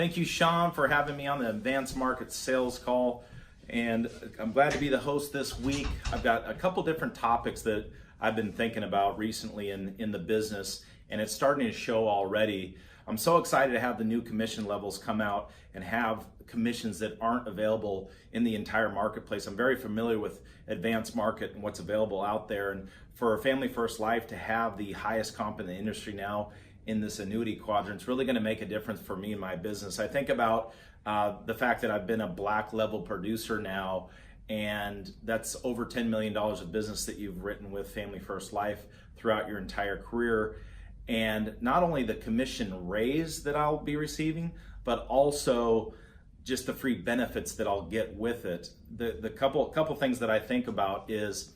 Thank you, Shawn, for having me on the Advanced Market Sales Call. And I'm glad to be the host this week. I've got a couple different topics that I've been thinking about recently in the business, and it's starting to show already. I'm so excited to have the new commission levels come out and have commissions that aren't available in the entire marketplace. I'm very familiar with advanced market and what's available out there. And for Family First Life to have the highest comp in the industry now in this annuity quadrant, it's really going to make a difference for me and my business. I think about the fact that I've been a black level producer now, and that's over $10 million of business that you've written with Family First Life throughout your entire career. And not only the commission raise that I'll be receiving, but also just the free benefits that I'll get with it. The couple things that I think about is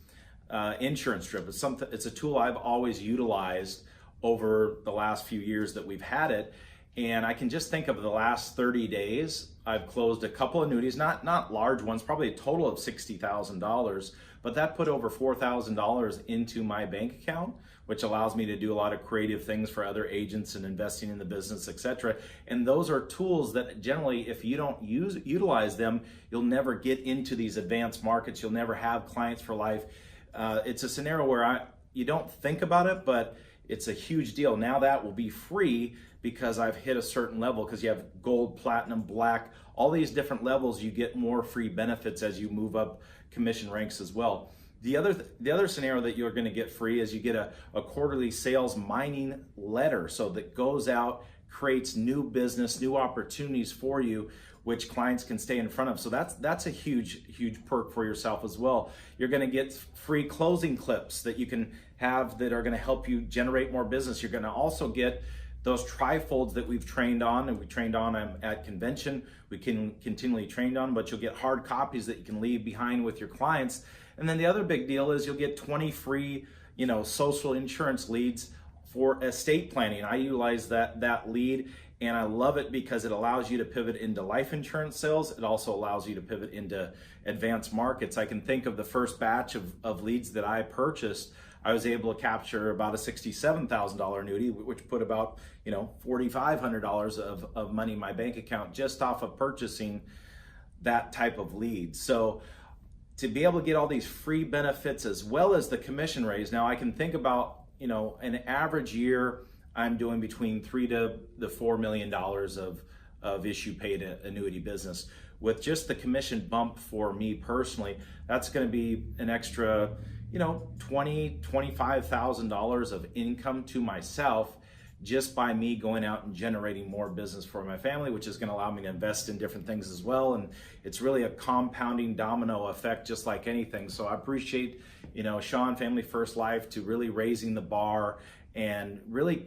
insurance drip. It's a tool I've always utilized over the last few years that we've had it. And I can just think of the last 30 days, I've closed a couple annuities, not large ones, probably a total of $60,000, but that put over $4,000 into my bank account, which allows me to do a lot of creative things for other agents and investing in the business, etc. And those are tools that generally, if you don't utilize them, you'll never get into these advanced markets. You'll never have clients for life. It's a scenario where you don't think about it, but it's a huge deal. Now that will be free because I've hit a certain level, because you have gold, platinum, black, all these different levels. You get more free benefits as you move up commission ranks as well. The other scenario that you're going to get free is you get a quarterly sales mining letter. So that goes out, creates new business, new opportunities for you, which clients can stay in front of. So that's a huge perk for yourself as well. You're going to get free closing clips that you can have that are going to help you generate more business. You're going to also get those trifolds that we've trained on, and we trained on at convention. We can continually trained on, but you'll get hard copies that you can leave behind with your clients. And then the other big deal is you'll get 20 free, social insurance leads for estate planning. I utilize that lead, and I love it because it allows you to pivot into life insurance sales. It also allows you to pivot into advanced markets. I can think of the first batch of leads that I purchased. I was able to capture about a $67,000 annuity, which put about $4,500 of money in my bank account just off of purchasing that type of lead. So to be able to get all these free benefits as well as the commission raise, now I can think about an average year I'm doing between $3 to the $4 million of issue paid annuity business. With just the commission bump for me personally, that's going to be an extra $25,000 of income to myself just by me going out and generating more business for my family, which is going to allow me to invest in different things as well. And it's really a compounding domino effect, just like anything. So I appreciate, Shawn, Family First Life, to really raising the bar and really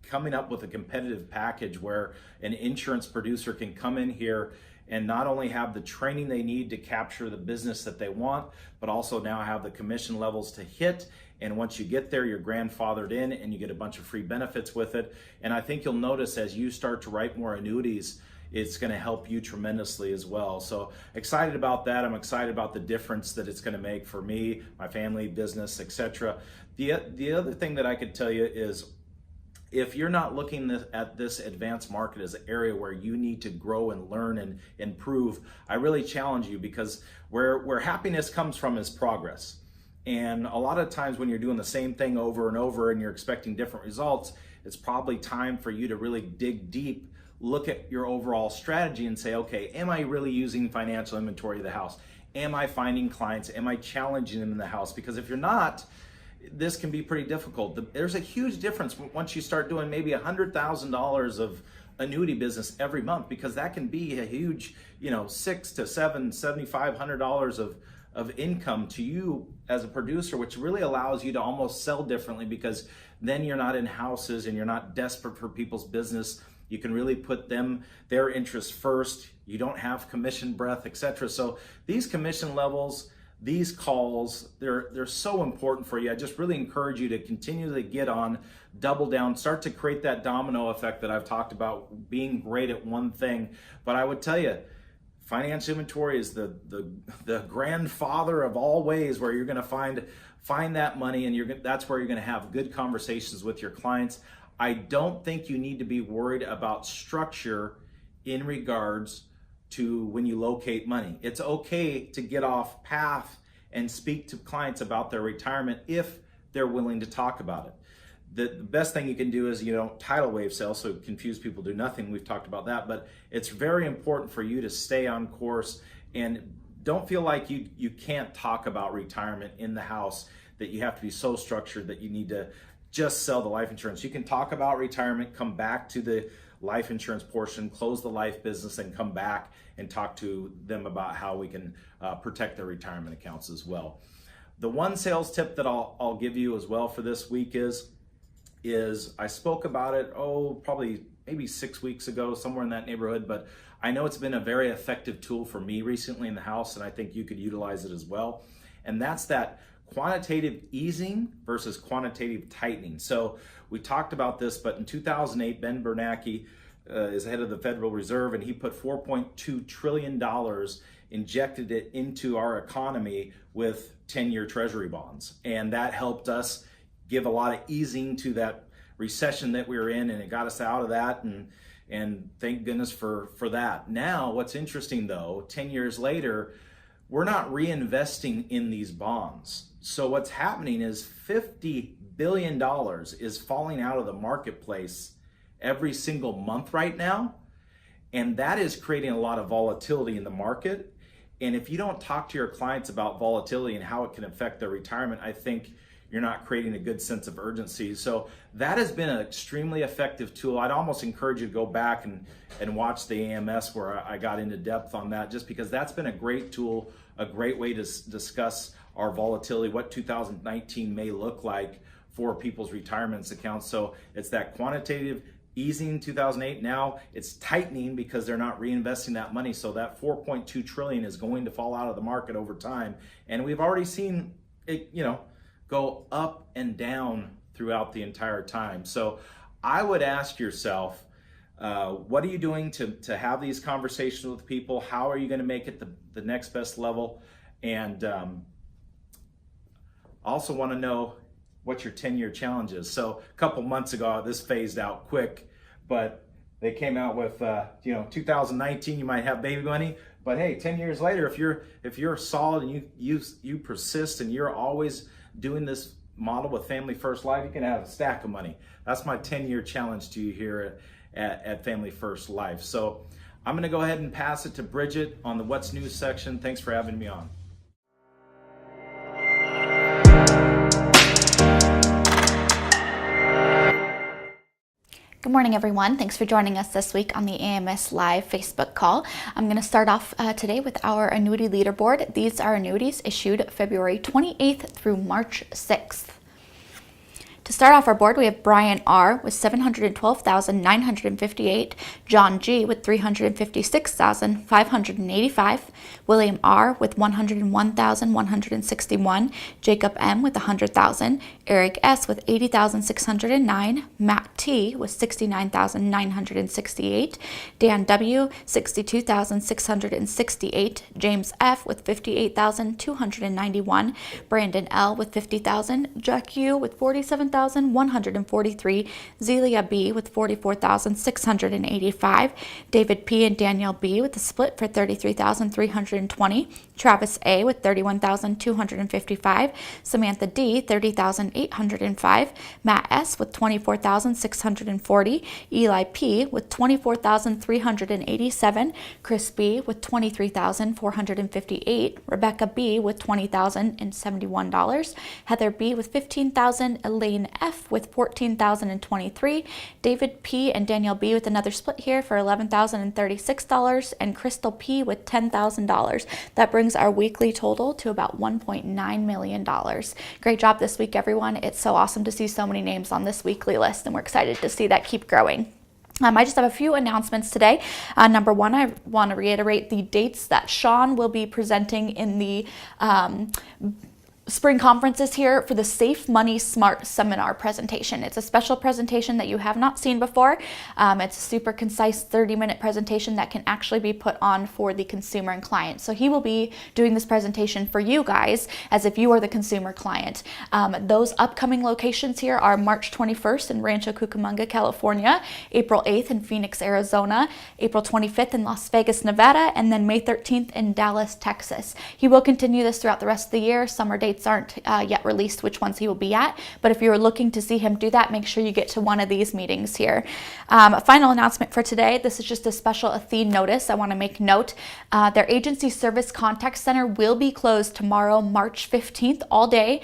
coming up with a competitive package where an insurance producer can come in here and not only have the training they need to capture the business that they want, but also now have the commission levels to hit. And once you get there, you're grandfathered in and you get a bunch of free benefits with it. And I think you'll notice as you start to write more annuities, it's going to help you tremendously as well. So excited about that. I'm excited about the difference that it's going to make for me, my family, business, etc. The other thing that I could tell you is, if you're not looking at this advanced market as an area where you need to grow and learn and improve, I really challenge you, because where happiness comes from is progress. And a lot of times when you're doing the same thing over and over and you're expecting different results, it's probably time for you to really dig deep, look at your overall strategy and say, okay, am I really using financial inventory of the house? Am I finding clients? Am I challenging them in the house? Because if you're not, this can be pretty difficult. There's a huge difference once you start doing maybe $100,000 of annuity business every month, because that can be a huge, $600 to $700 of income to you as a producer, which really allows you to almost sell differently, because then you're not in houses and you're not desperate for people's business. You can really put their interests first. You don't have commission breath, etc. So these commission levels, these calls, they're so important for you. I just really encourage you to continually get on, double down, start to create that domino effect that I've talked about, being great at one thing. But I would tell you, financial inventory is the grandfather of all ways where you're going to find that money, and that's where you're going to have good conversations with your clients. I don't think you need to be worried about structure in regards to when you locate money. It's okay to get off path and speak to clients about their retirement if they're willing to talk about it. The best thing you can do is, tidal wave sell, so confused people do nothing. We've talked about that, but it's very important for you to stay on course and don't feel like you can't talk about retirement in the house, that you have to be so structured that you need to just sell the life insurance. You can talk about retirement, come back to the life insurance portion, close the life business, and come back and talk to them about how we can protect their retirement accounts as well. The one sales tip that I'll give you as well for this week is I spoke about it, probably maybe 6 weeks ago, somewhere in that neighborhood, but I know it's been a very effective tool for me recently in the house, and I think you could utilize it as well. And that's that quantitative easing versus quantitative tightening. So we talked about this, but in 2008, Ben Bernanke is head of the Federal Reserve, and he put $4.2 trillion, injected it into our economy with 10-year treasury bonds. And that helped us give a lot of easing to that recession that we were in, and it got us out of that, and thank goodness for that. Now, what's interesting though, 10 years later, we're not reinvesting in these bonds. So what's happening is $50 billion is falling out of the marketplace every single month right now. And that is creating a lot of volatility in the market. And if you don't talk to your clients about volatility and how it can affect their retirement, I think you're not creating a good sense of urgency. So that has been an extremely effective tool. I'd almost encourage you to go back and watch the AMS where I got into depth on that, just because that's been a great tool, a great way to discuss our volatility, what 2019 may look like for people's retirement accounts. So it's that quantitative easing 2008. Now it's tightening because they're not reinvesting that money. So that 4.2 trillion is going to fall out of the market over time. And we've already seen it, go up and down throughout the entire time. So I would ask yourself, what are you doing to have these conversations with people? How are you going to make it the next best level? And also want to know what your 10-year challenge is. So a couple months ago, this phased out quick, but they came out with, 2019, you might have baby money, but hey, 10 years later, if you're solid and you persist and you're always doing this model with Family First Life, you can have a stack of money. That's my 10-year challenge to you here at Family First Life. So I'm going to go ahead and pass it to Bridget on the What's News section. Thanks for having me on. Good morning, everyone. Thanks for joining us this week on the AMS Live Facebook call. I'm going to start off today with our annuity leaderboard. These are annuities issued February 28th through March 6th. To start off our board, we have Brian R. with $712,958, John G. with $356,585, William R. with $101,161, Jacob M. with $100,000, Eric S. with $80,609, Matt T. with $69,968, Dan W. $62,668, James F. with $58,291, Brandon L. with $50,000, Jack U. with $47,143, Zelia B. with $44,685, David P. and Danielle B. with a split for $33,320, Travis A. with $31,255, Samantha D. $30,805, Matt S. with $24,640, Eli P. with $24,387, Chris B. with $23,458, Rebecca B. with $20,071, Heather B. with $15,000, Elaine F. with $14,023, David P. and Danielle B. with another split here for $11,036, and Crystal P. with $10,000. That brings our weekly total to about $1.9 million. Great job this week, everyone. It's so awesome to see so many names on this weekly list, and we're excited to see that keep growing. I just have a few announcements today. Number one, I want to reiterate the dates that Shawn will be presenting in the spring conference is here for the Safe Money Smart Seminar presentation. It's a special presentation that you have not seen before. It's a super concise 30-minute presentation that can actually be put on for the consumer and client. So he will be doing this presentation for you guys as if you are the consumer client. Those upcoming locations here are March 21st in Rancho Cucamonga, California, April 8th in Phoenix, Arizona, April 25th in Las Vegas, Nevada, and then May 13th in Dallas, Texas. He will continue this throughout the rest of the year. Summer dates aren't yet released which ones he will be at, but if you're looking to see him do that, make sure you get to one of these meetings here. A final announcement for today. This is just a special Athene notice. I want to make note. Their agency service contact center will be closed tomorrow, March 15th, all day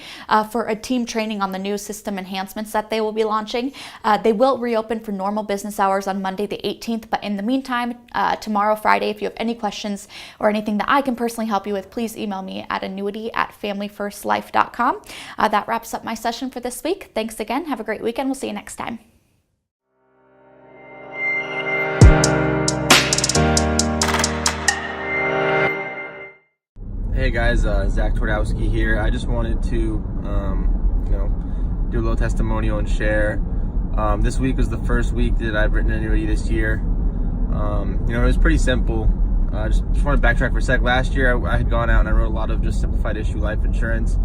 for a team training on the new system enhancements that they will be launching. They will reopen for normal business hours on Monday the 18th, but in the meantime, tomorrow, Friday, if you have any questions or anything that I can personally help you with, please email me at annuity@familyfirstlife.com. That wraps up my session for this week. Thanks again. Have a great weekend. We'll see you next time. Hey guys, Zach Twardowski here. I just wanted to, do a little testimonial and share. This week was the first week that I've written an annuity this year. It was pretty simple. I just want to backtrack for a sec. Last year, I had gone out and I wrote a lot of just simplified issue life insurance,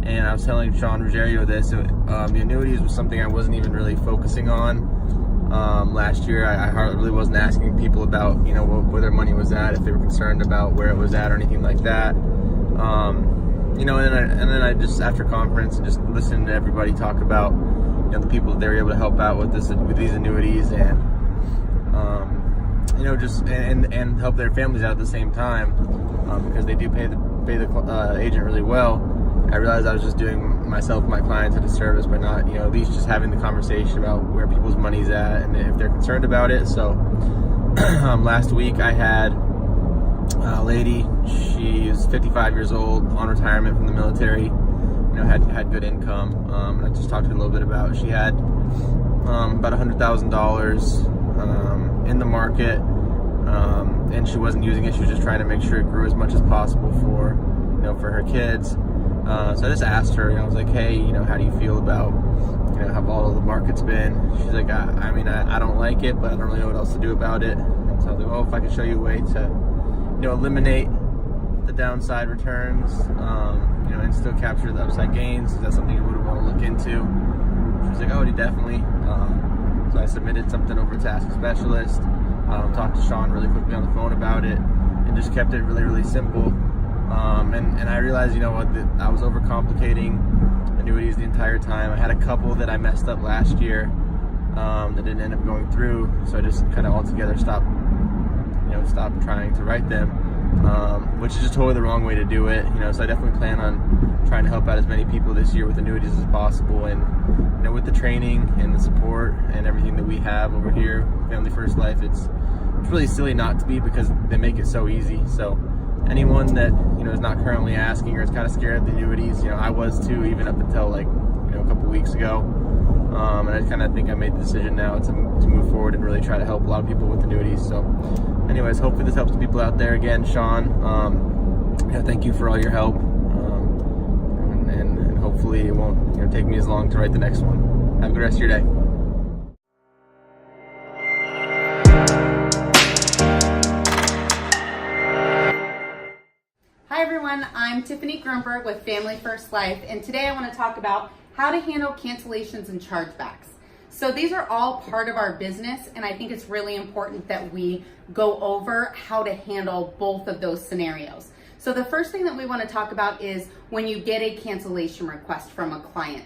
and I was telling Shawn this. The annuities was something I wasn't even really focusing on. Last year, I really wasn't asking people about, where their money was at, if they were concerned about where it was at or anything like that. And then I just, after conference, and just listened to everybody talk about, the people that they were able to help out with these annuities, and and help their families out at the same time, because they do pay the agent really well. I realized I was just doing myself and my clients a disservice by not, at least just having the conversation about where people's money's at and if they're concerned about it. So last week I had a lady. She's 55 years old, on retirement from the military. Had good income. And I just talked to her a little bit about. She had about $100,000 in the market, and she wasn't using it. She was just trying to make sure it grew as much as possible for her kids. So I just asked her, I was like, hey, how do you feel about, how volatile the market's been? She's like, I don't like it, but I don't really know what else to do about it. And so I was like, well, if I could show you a way to, eliminate the downside returns, and still capture the upside gains, is that something you would want to look into? She was like, oh, definitely. So I submitted something over to Ask a Specialist, talked to Shawn really quickly on the phone about it, and just kept it really, really simple. And I realized, that I was overcomplicating annuities the entire time. I had a couple that I messed up last year that didn't end up going through, so I just kind of altogether stopped trying to write them, which is just totally the wrong way to do it. So I definitely plan on trying to help out as many people this year with annuities as possible, and with the training and the support and everything that we have over here, Family First Life, it's really silly not to be, because they make it so easy. So anyone that is not currently asking or is kind of scared of the annuities, I was too, even up until a couple weeks ago, and I kind of think I made the decision now to move forward and really try to help a lot of people with annuities. So anyways, hopefully this helps people out there. Again, Shawn, thank you for all your help, and hopefully it won't take me as long to write the next one. Have a good rest of your day. Hi everyone, I'm Tiffany Gruenburg with Family First Life, and today I want to talk about how to handle cancellations and chargebacks. So these are all part of our business, and I think it's really important that we go over how to handle both of those scenarios. So the first thing that we want to talk about is when you get a cancellation request from a client.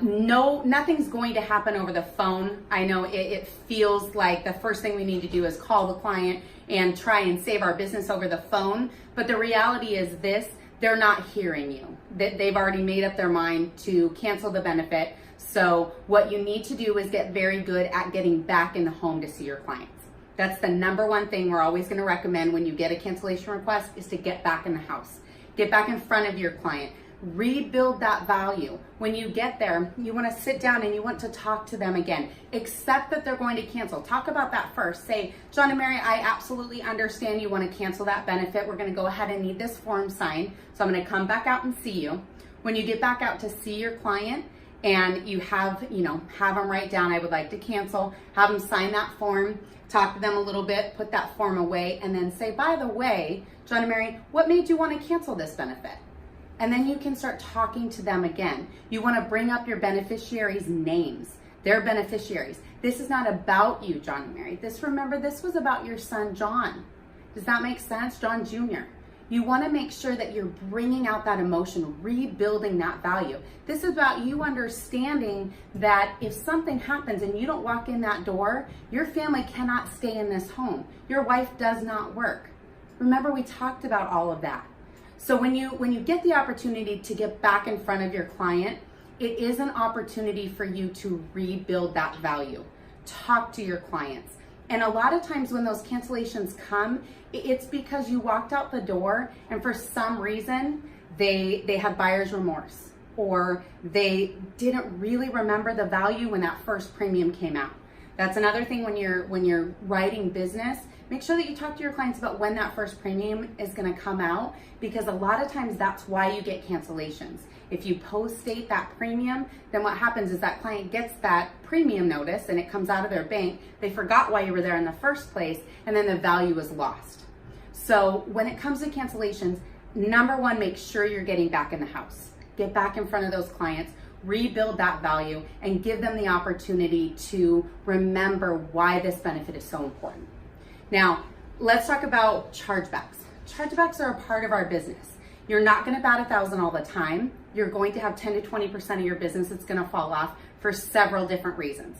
Nothing's going to happen over the phone. I know it feels like the first thing we need to do is call the client and try and save our business over the phone, but the reality is this: they're not hearing you. They've already made up their mind to cancel the benefit. So what you need to do is get very good at getting back in the home to see your clients. That's the number one thing we're always going to recommend when you get a cancellation request, is to get back in the house. Get back in front of your client. Rebuild that value. When you get there, you want to sit down and you want to talk to them again. Accept that they're going to cancel. Talk about that first. Say, John and Mary, I absolutely understand you want to cancel that benefit. We're going to go ahead and need this form signed. So I'm going to come back out and see you. When you get back out to see your client and you have them write down, I would like to cancel, have them sign that form, talk to them a little bit, put that form away, and then say, by the way, John and Mary, what made you want to cancel this benefit? And then you can start talking to them again. You want to bring up your beneficiaries' names, their beneficiaries. This is not about you, John and Mary. Remember, this was about your son, John. Does that make sense? John Jr. You want to make sure that you're bringing out that emotion, rebuilding that value. This is about you understanding that if something happens and you don't walk in that door, your family cannot stay in this home. Your wife does not work. Remember, we talked about all of that. So when you get the opportunity to get back in front of your client, it is an opportunity for you to rebuild that value. Talk to your clients. And a lot of times when those cancellations come, it's because you walked out the door and for some reason they have buyer's remorse, or they didn't really remember the value when that first premium came out. That's another thing when you're writing business. Make sure that you talk to your clients about when that first premium is going to come out, because a lot of times that's why you get cancellations. If you post-date that premium, then what happens is that client gets that premium notice and it comes out of their bank. They forgot why you were there in the first place, and then the value is lost. So when it comes to cancellations, number one, make sure you're getting back in the house. Get back in front of those clients, rebuild that value, and give them the opportunity to remember why this benefit is so important. Now, let's talk about chargebacks. Chargebacks are a part of our business. You're not going to bat 1,000 all the time. You're going to have 10 to 20% of your business that's going to fall off for several different reasons.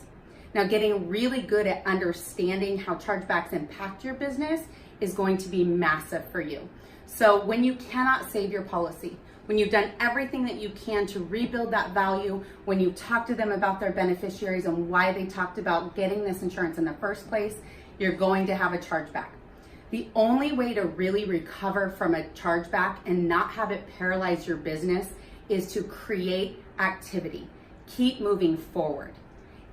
Now, getting really good at understanding how chargebacks impact your business is going to be massive for you. So when you cannot save your policy, when you've done everything that you can to rebuild that value, when you talk to them about their beneficiaries and why they talked about getting this insurance in the first place, you're going to have a chargeback. The only way to really recover from a chargeback and not have it paralyze your business is to create activity. Keep moving forward.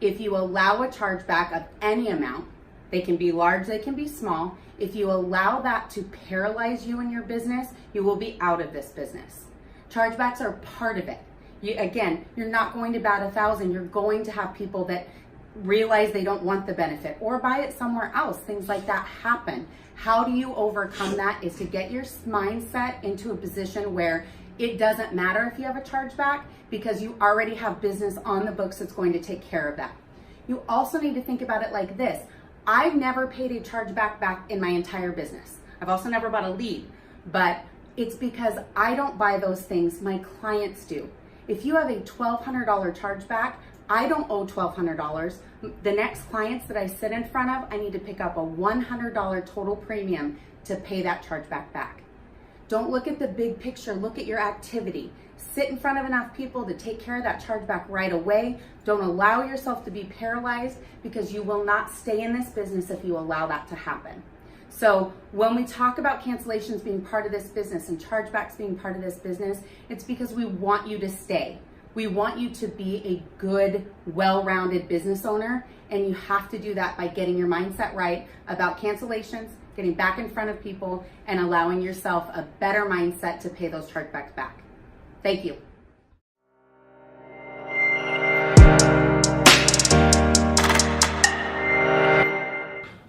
If you allow a chargeback of any amount, they can be large, they can be small. If you allow that to paralyze you in your business, you will be out of this business. Chargebacks are part of it. You're not going to bat 1,000. You're going to have people that realize they don't want the benefit or buy it somewhere else. Things like that happen. How do you overcome that is to get your mindset into a position where it doesn't matter if you have a chargeback, because you already have business on the books that's going to take care of that. You also need to think about it like this. I've never paid a chargeback back in my entire business. I've also never bought a lead, but it's because I don't buy those things, my clients do. If you have a $1,200 chargeback, I don't owe $1,200. The next clients that I sit in front of, I need to pick up a $100 total premium to pay that chargeback back. Don't look at the big picture, look at your activity. Sit in front of enough people to take care of that chargeback right away. Don't allow yourself to be paralyzed, because you will not stay in this business if you allow that to happen. So when we talk about cancellations being part of this business and chargebacks being part of this business, it's because we want you to stay. We want you to be a good, well-rounded business owner, and you have to do that by getting your mindset right about cancellations, getting back in front of people, and allowing yourself a better mindset to pay those chargebacks back. Thank you.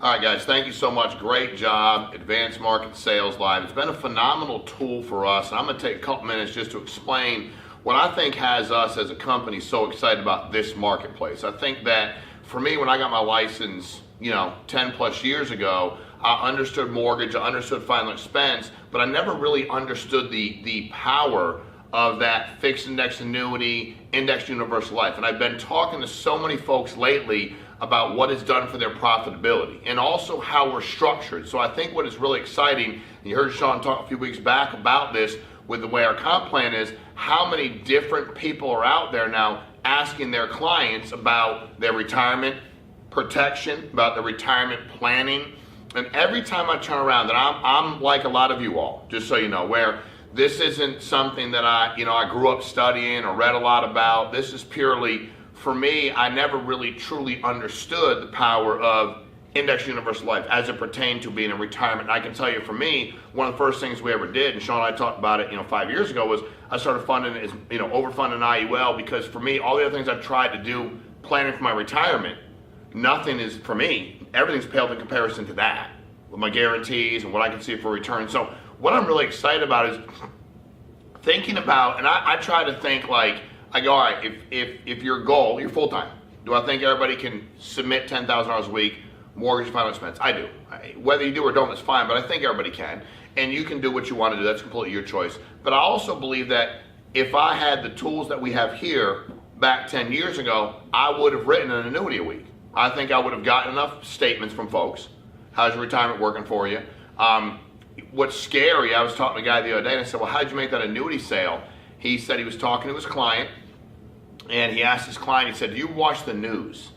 All right, guys, thank you so much. Great job, Advanced Market Sales Live. It's been a phenomenal tool for us. I'm going to take a couple minutes just to explain what I think has us as a company so excited about this marketplace. I think that for me, when I got my license, 10 plus years ago, I understood mortgage, I understood final expense, but I never really understood the power of that fixed index annuity, indexed universal life. And I've been talking to so many folks lately about what it's done for their profitability and also how we're structured. So I think what is really exciting, and you heard Shawn talk a few weeks back about this with the way our comp plan is, how many different people are out there now asking their clients about their retirement protection, about their retirement planning. And every time I turn around, and I'm like a lot of you all, just so you know, where this isn't something that I grew up studying or read a lot about. This is purely, for me, I never really truly understood the power of Index Universal Life as it pertained to being in retirement. And I can tell you, for me, one of the first things we ever did, and Shawn and I talked about it, 5 years ago, was I started funding, overfunding IUL, because for me, all the other things I've tried to do, planning for my retirement, nothing is, for me, everything's paled in comparison to that, with my guarantees and what I can see for return. So what I'm really excited about is thinking about, and I try to think like, I go, all right, if your goal, you're full-time, do I think everybody can submit $10,000 a week, mortgage and final expense? I do. Whether you do or don't, that's fine, but I think everybody can. And you can do what you want to do. That's completely your choice. But I also believe that if I had the tools that we have here back 10 years ago, I would have written an annuity a week. I think I would have gotten enough statements from folks. How's your retirement working for you? What's scary, I was talking to a guy the other day and I said, well, how'd you make that annuity sale? He said he was talking to his client and he asked his client, he said, do you watch the news?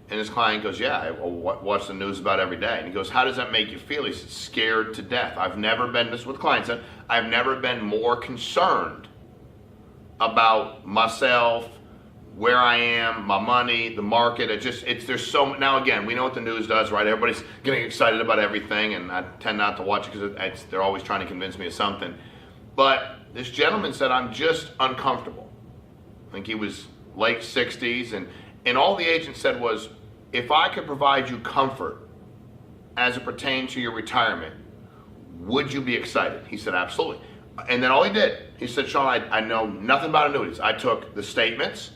And his client goes, yeah, I watch the news about every day. And he goes, how does that make you feel? He said, scared to death. I've never been, this is what the client said, I've never been more concerned about myself, where I am, my money, the market. There's so, now again, we know what the news does, right? Everybody's getting excited about everything, and I tend not to watch it because they're always trying to convince me of something. But this gentleman said, I'm just uncomfortable. I think he was late 60s, and all the agent said was, if I could provide you comfort as it pertains to your retirement, would you be excited? He said, absolutely. And then all he did, he said, Shawn, I know nothing about annuities. I took the statements,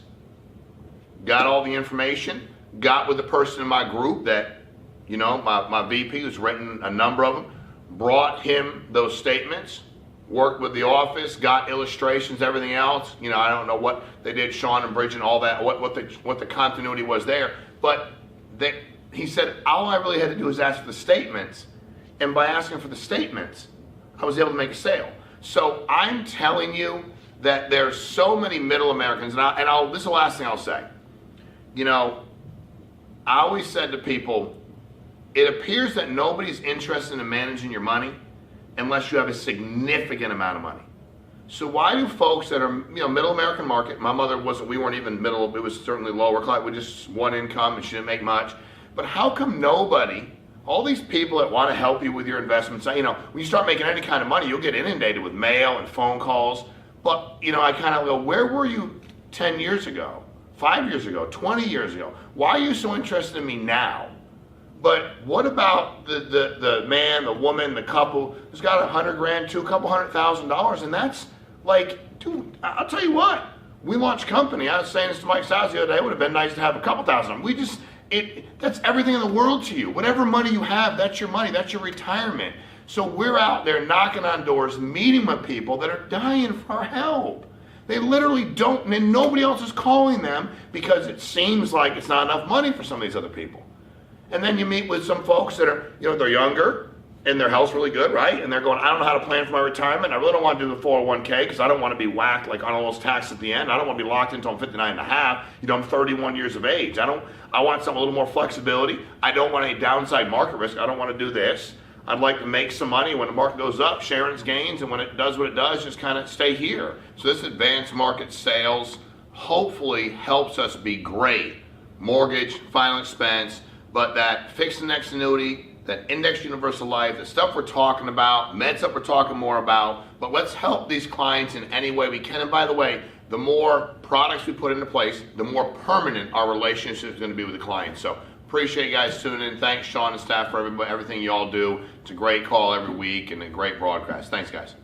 got all the information, got with the person in my group that, my VP who's written a number of them, brought him those statements, worked with the office, got illustrations, everything else. I don't know what they did, Shawn and Bridget and all that, what the continuity was there. But he said, all I really had to do was ask for the statements. And by asking for the statements, I was able to make a sale. So I'm telling you that there's so many middle Americans, and this is the last thing I'll say. I always said to people, it appears that nobody's interested in managing your money unless you have a significant amount of money. So why do folks that are, middle American market, my mother we weren't even middle, it was certainly lower class, we just one income and she didn't make much. But how come nobody, all these people that want to help you with your investments, when you start making any kind of money, you'll get inundated with mail and phone calls. But, I kind of go, where were you 10 years ago, 5 years ago, 20 years ago? Why are you so interested in me now? But what about the man, the woman, the couple who's got $100,000, $200,000, and that's like, dude, I'll tell you what, we launched a company. I was saying this to Mike Stiles the other day. It would have been nice to have a couple thousand. That's everything in the world to you. Whatever money you have, that's your money. That's your retirement. So we're out there knocking on doors, meeting with people that are dying for help. They literally don't, and nobody else is calling them because it seems like it's not enough money for some of these other people. And then you meet with some folks that are, they're younger and their health's really good, right? And they're going, I don't know how to plan for my retirement. I really don't want to do the 401k because I don't want to be whacked like on all those taxes at the end. I don't want to be locked until I'm 59 and a half. I'm 31 years of age. I want something a little more flexibility. I don't want any downside market risk. I don't want to do this. I'd like to make some money when the market goes up, share its gains, and when it does what it does, just kind of stay here. So this advanced market sales hopefully helps us be great. Mortgage, final expense, but that fixed index annuity, that index universal life, the stuff we're talking about, med stuff we're talking more about, but let's help these clients in any way we can. And by the way, the more products we put into place, the more permanent our relationship is going to be with the client. So appreciate you guys tuning in. Thanks, Shawn and staff, for everything you all do. It's a great call every week and a great broadcast. Thanks, guys.